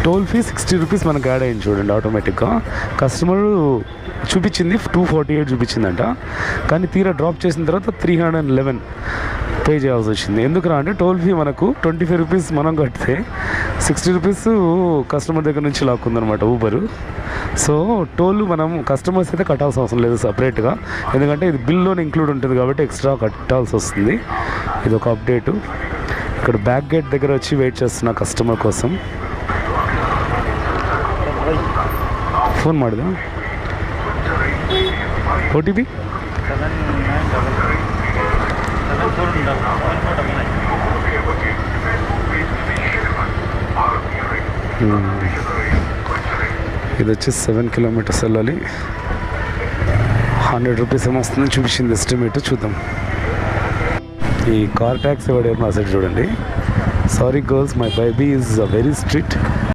Toll fee 60 rupees మనకు add అయింది చూడండి ఆటోమేటిక్గా. కస్టమర్ చూపించింది 248 చూపించిందంట, కానీ తీరా డ్రాప్ చేసిన తర్వాత 311 పే చేయాల్సి వచ్చింది. ఎందుకురా అంటే టోల్ ఫీ మనకు 25 రూపీస్ మనం కడితే 60 రూపీస్ కస్టమర్ దగ్గర నుంచి లాక్కుందనమాట ఊబరు. సో టోల్ మనం కస్టమర్స్ అయితే కట్టాల్సిన అవసరం లేదు సపరేట్గా, ఎందుకంటే ఇది బిల్లోనే ఇంక్లూడ్ ఉంటుంది కాబట్టి ఎక్స్ట్రా కట్టాల్సి వస్తుంది. ఇది ఒక అప్డేటు. ఇక్కడ బ్యాక్ గేట్ దగ్గర వచ్చి వెయిట్ చేస్తున్న కస్టమర్ కోసం. ಫೋನ್ ಮಾಡಿದ ಒ ಟಿ ಪಿ ఇది వచ్చి 7 కిలోమీటర్స్ వెళ్ళాలి. 100 రూపీస్ ఏమో వస్తుందని చూపించింది ఎస్టిమేట్. చూద్దాం. ఈ కార్ ట్యాక్స్ ఎవడేమో అసలు చూడండి. Sorry girls, my baby is very strict.